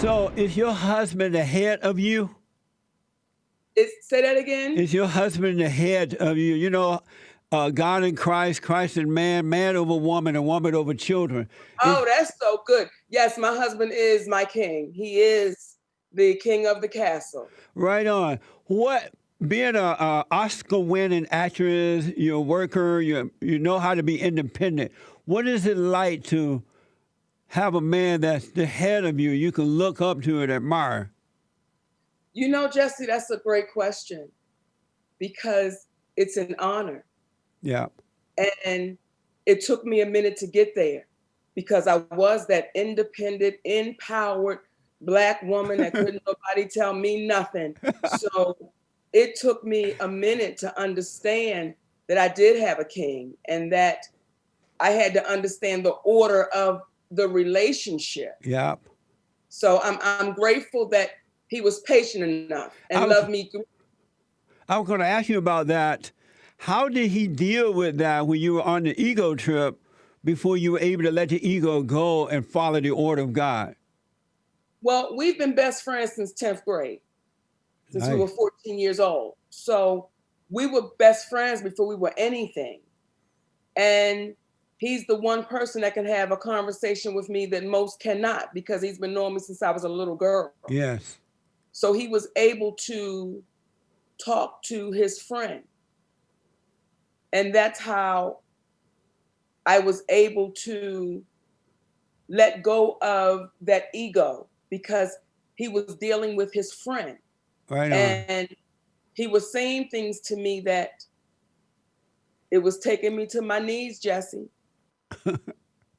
So is your husband the head of you? Say that again. Is your husband the head of you? You know, God in Christ, Christ in man, man over woman, and woman over children. Oh, Is that's so good. Yes, my husband is my king. He is the king of the castle. right on. What being a Oscar-winning actress, you're a worker, you know how to be independent. What is it like to have a man that's the head of you? You can look up to and admire. You know, Jesse, that's a great question because it's an honor. Yeah. And it took me a minute to get there because I was that independent, empowered Black woman that couldn't nobody tell me nothing. So it took me a minute to understand that I did have a king and that I had to understand the order of the relationship. Yeah. So I'm grateful that he was patient enough and I was loved me through. I was going to ask you about that. How did he deal with that when you were on the ego trip before you were able to let the ego go and follow the order of God? Well, we've been best friends since 10th grade, since we were Nice. 14 years old. So we were best friends before we were anything. And he's the one person that can have a conversation with me that most cannot because he's been knowing me since I was a little girl. Yes. So he was able to talk to his friend. And that's how I was able to let go of that ego because he was dealing with his friend. Right on. And he was saying things to me that it was taking me to my knees, Jesse.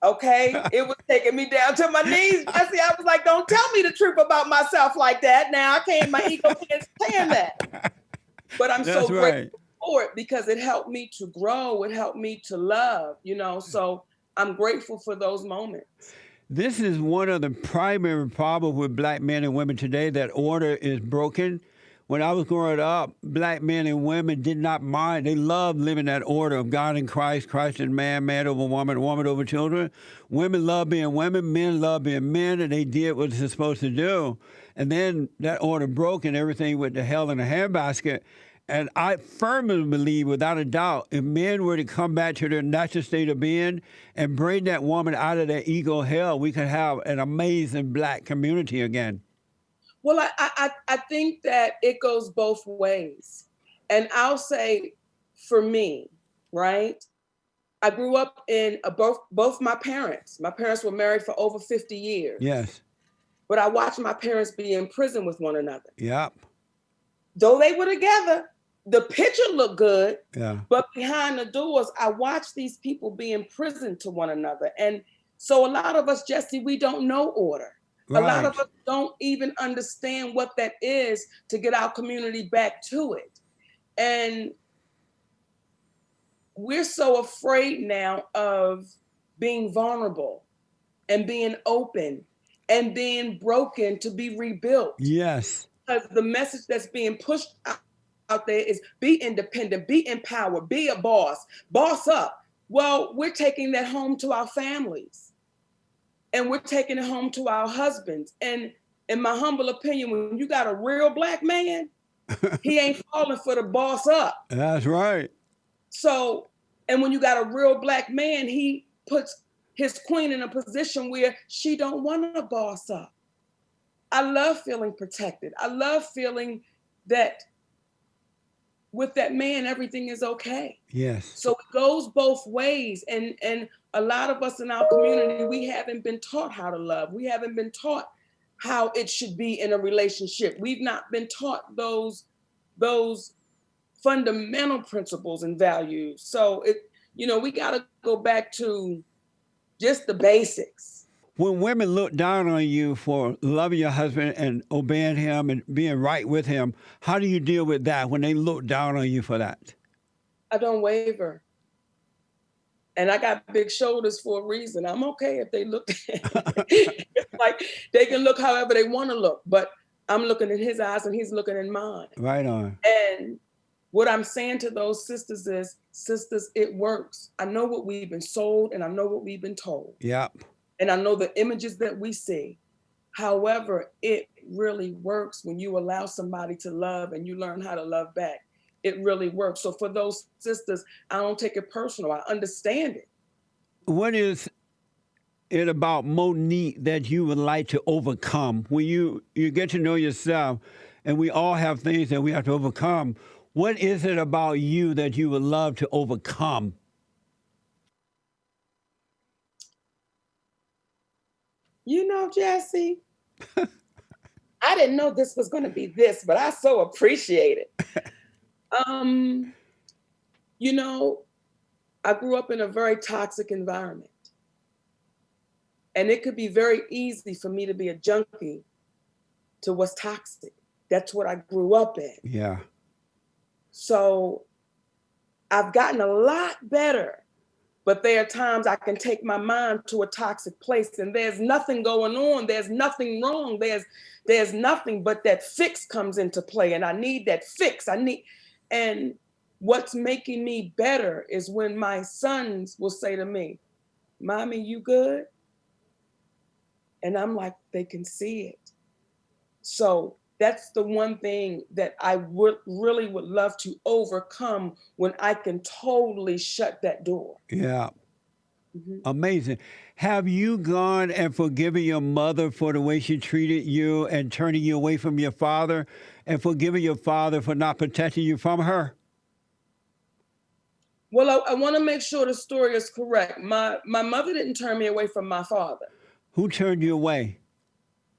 Okay? It was taking me down to my knees, Jesse. I was like, don't tell me the truth about myself like that. Now my ego can't stand that. But I'm so That's right. grateful for it because it helped me to grow. It helped me to love, so I'm grateful for those moments. This is one of the primary problems with black men and women today, that order is broken. When I was growing up, black men and women did not mind. They loved living that order of God in Christ, Christ in man, man over woman, woman over children. Women love being women, men love being men, and they did what they're supposed to do. And then that order broke and everything went to hell in a handbasket. And I firmly believe, without a doubt, if men were to come back to their natural state of being and bring that woman out of that ego hell, we could have an amazing black community again. Well, I think that it goes both ways. And I'll say for me, right? I grew up in both my parents. My parents were married for over 50 years. Yes. But I watched my parents be in prison with one another. Yep. Though they were together, the picture looked good, Yeah. but behind the doors, I watched these people be in prison to one another. And so a lot of us, Jesse, we don't know order. A lot of Right. us don't even understand what that is to get our community back to it. And we're so afraid now of being vulnerable and being open and being broken to be rebuilt. Yes. Because the message that's being pushed out there is be independent, be empowered, be a boss up. Well, we're taking that home to our families and we're taking it home to our husbands. And in my humble opinion, when you got a real black man, he ain't falling for the boss up. That's right. So, and when you got a real black man, he puts his queen in a position where she don't want to boss up. I love feeling protected. I love feeling that with that man, everything is okay. Yes. So it goes both ways. And a lot of us in our community, we haven't been taught how to love. We haven't been taught how it should be in a relationship. We've not been taught those fundamental principles and values. So we got to go back to just the basics. When women look down on you for loving your husband and obeying him and being right with him, how do you deal with that when they look down on you for that? I don't waver. And I got big shoulders for a reason. I'm okay if they look. It's like they can look however they want to look, but I'm looking in his eyes and he's looking in mine. Right on. And what I'm saying to those sisters is, sisters, it works. I know what we've been sold and I know what we've been told. Yep. And I know the images that we see. However, it really works when you allow somebody to love and you learn how to love back. It really works. So for those sisters, I don't take it personal. I understand it. What is it about Monique that you would like to overcome? When you get to know yourself, and we all have things that we have to overcome, what is it about you that you would love to overcome? You know, Jesse, I didn't know this was going to be this, but I so appreciate it. You know, I grew up in a very toxic environment. And it could be very easy for me to be a junkie to what's toxic. That's what I grew up in. Yeah. So I've gotten a lot better, but there are times I can take my mind to a toxic place and there's nothing going on. There's nothing wrong. There's nothing, but that fix comes into play and I need that fix. And what's making me better is when my sons will say to me, "Mommy, you good?" And I'm like, they can see it. So that's the one thing that I really would love to overcome when I can totally shut that door. Yeah. Mm-hmm. Amazing. Have you gone and forgiven your mother for the way she treated you and turning you away from your father, and forgiving your father for not protecting you from her? Well, I want to make sure the story is correct. My mother didn't turn me away from my father. Who turned you away?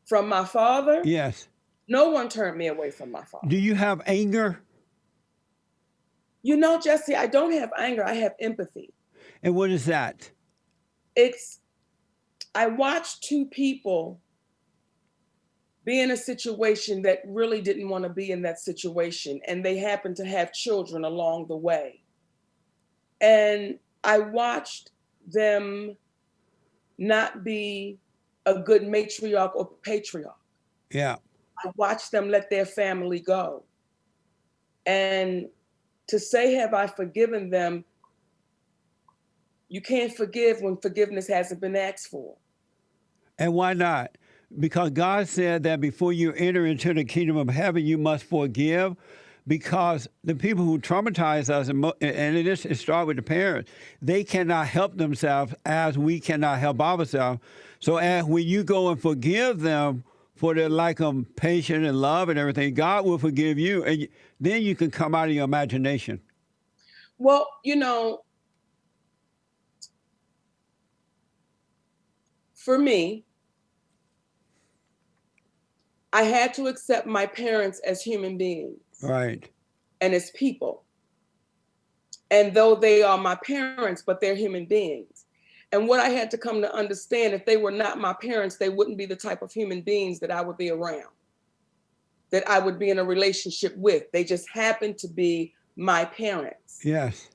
From my father? Yes. No one turned me away from my father. Do you have anger? You know, Jesse, I don't have anger. I have empathy. And what is that? I watched two people be in a situation that really didn't want to be in that situation. And they happened to have children along the way. And I watched them not be a good matriarch or patriarch. Yeah. I watched them let their family go. And to say, have I forgiven them? You can't forgive when forgiveness hasn't been asked for. And why not? Because God said that before you enter into the kingdom of heaven, you must forgive. Because the people who traumatize us, and it starts with the parents, they cannot help themselves as we cannot help ourselves. So when you go and forgive them for their lack of patience and love and everything, God will forgive you. And then you can come out of your imagination. Well, you know, for me, I had to accept my parents as human beings. Right. And as people. And though they are my parents, but they're human beings. And what I had to come to understand, if they were not my parents, they wouldn't be the type of human beings that I would be around, that I would be in a relationship with. They just happen to be my parents. Yes.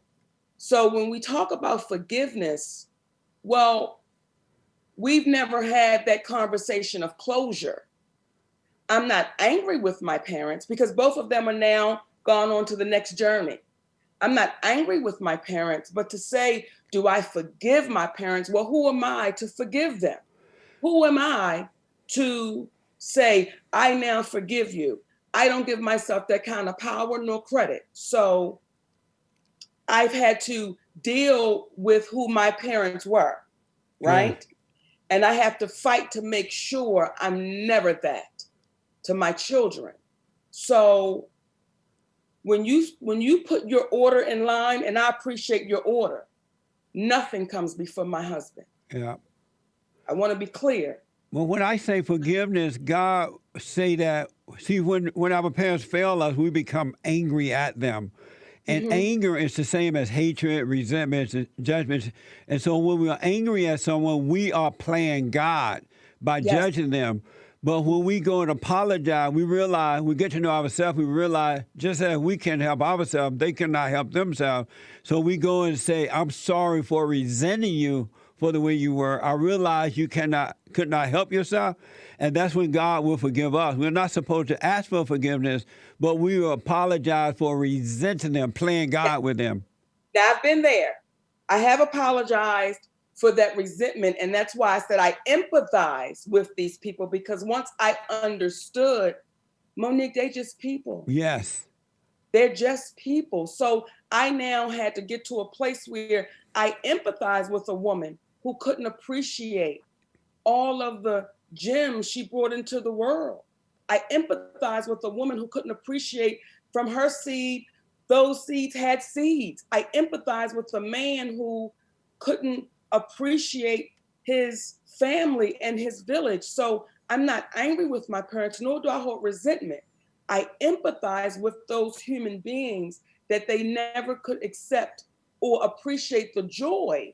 So when we talk about forgiveness, well, we've never had that conversation of closure. I'm not angry with my parents because both of them are now gone on to the next journey. I'm not angry with my parents, but to say, do I forgive my parents? Well, who am I to forgive them? Who am I to say, I now forgive you? I don't give myself that kind of power nor credit. So I've had to deal with who my parents were, right? Yeah. And I have to fight to make sure I'm never that to my children. So when you put your order in line, and I appreciate your order, nothing comes before my husband. Yeah. I want to be clear. Well, when I say forgiveness, God say that, see, when our parents fail us, we become angry at them. And anger is the same as hatred, resentment, judgment. And so when we are angry at someone, we are playing God by judging them. But when we go and apologize, we realize, we get to know ourselves, we realize just as we can help ourselves, they cannot help themselves. So we go and say, I'm sorry for resenting you for the way you were. I realize you could not help yourself. And that's when God will forgive us. We're not supposed to ask for forgiveness, but we will apologize for resenting them, playing God with them. Now, I've been there. I have apologized for that resentment. And that's why I said I empathize with these people, because once I understood, Monique, they just people. Yes. They're just people. So I now had to get to a place where I empathize with a woman who couldn't appreciate all of the gems she brought into the world. I empathize with a woman who couldn't appreciate from her seed, those seeds had seeds. I empathize with a man who couldn't appreciate his family and his village. So I'm not angry with my parents, nor do I hold resentment. I empathize with those human beings that they never could accept or appreciate the joy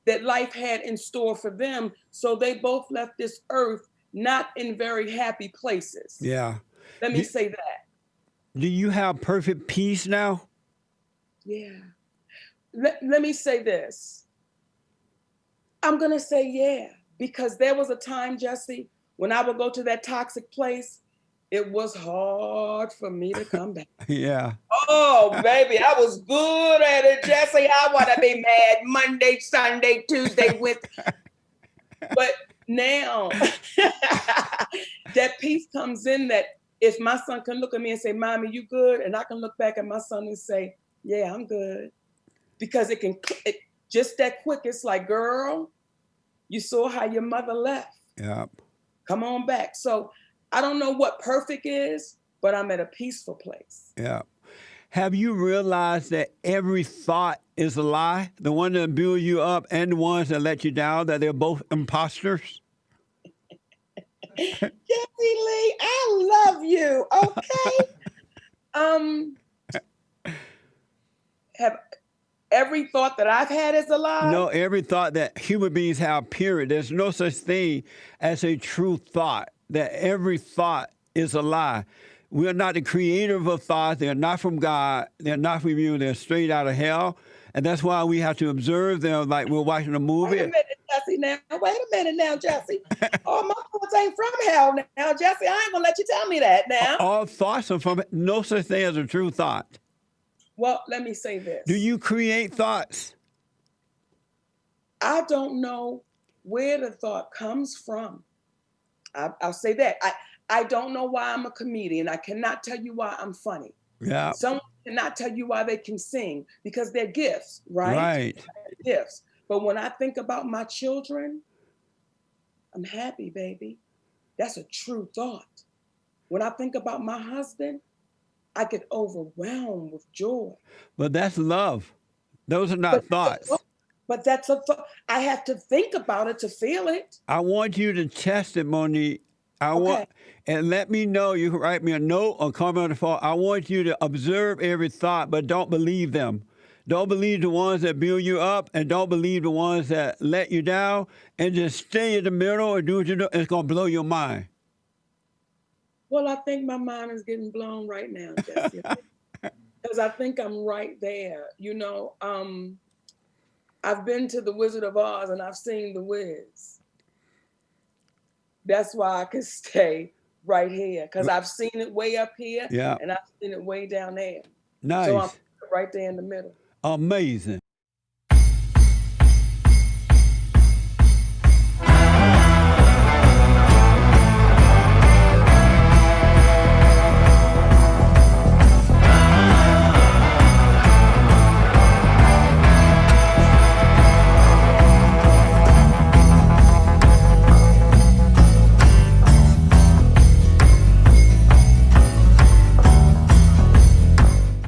that life had in store for them. So they both left this earth not in very happy places. Yeah. Let me say that. Do you have perfect peace now? Yeah. Let me say this. I'm going to say yeah, because there was a time, Jesse, when I would go to that toxic place, it was hard for me to come back. Yeah. Oh, baby, I was good at it, Jesse. I want to be mad Monday, Sunday, Tuesday, Wednesday. But now that peace comes in, that if my son can look at me and say, Mommy, you good? And I can look back at my son and say, yeah, I'm good. Because it just that quick, it's like, girl, you saw how your mother left. Yep. Come on back. So I don't know what perfect is, but I'm at a peaceful place. Yeah. Have you realized that every thought is a lie? The one that build you up and the ones that let you down, that they're both imposters? Jesse Lee, I love you. Okay. Have every thought that I've had is a lie? No, every thought that human beings have, period. There's no such thing as a true thought, that every thought is a lie. We are not the creator of thoughts. They're not from God. They're not from you. They're straight out of hell. And that's why we have to observe them like we're watching a movie. Wait a minute, Jesse, now. Wait a minute now, Jesse. Oh, my thoughts ain't from hell now, Jesse. I ain't going to let you tell me that now. All thoughts are from no such thing as a true thought. Well, let me say this. Do you create thoughts? I don't know where the thought comes from. I'll say that. I don't know why I'm a comedian. I cannot tell you why I'm funny. Yeah. Someone cannot tell you why they can sing, because they're gifts, right? Right. They're gifts. But when I think about my children, I'm happy, baby. That's a true thought. When I think about my husband, I get overwhelmed with joy. But that's love. Those are not thoughts. But that's a thought. I have to think about it to feel it. I want you to test it, Monique. And let me know. You can write me a note or comment on the phone. I want you to observe every thought, but don't believe them. Don't believe the ones that build you up, and don't believe the ones that let you down. And just stay in the middle and do what you do. It's going to blow your mind. Well, I think my mind is getting blown right now, Jesse. Because I think I'm right there. You know, I've been to the Wizard of Oz and I've seen the Wiz. That's why I can stay right here, because I've seen it way up here, yeah, and I've seen it way down there. Nice. So I'm right there in the middle. Amazing.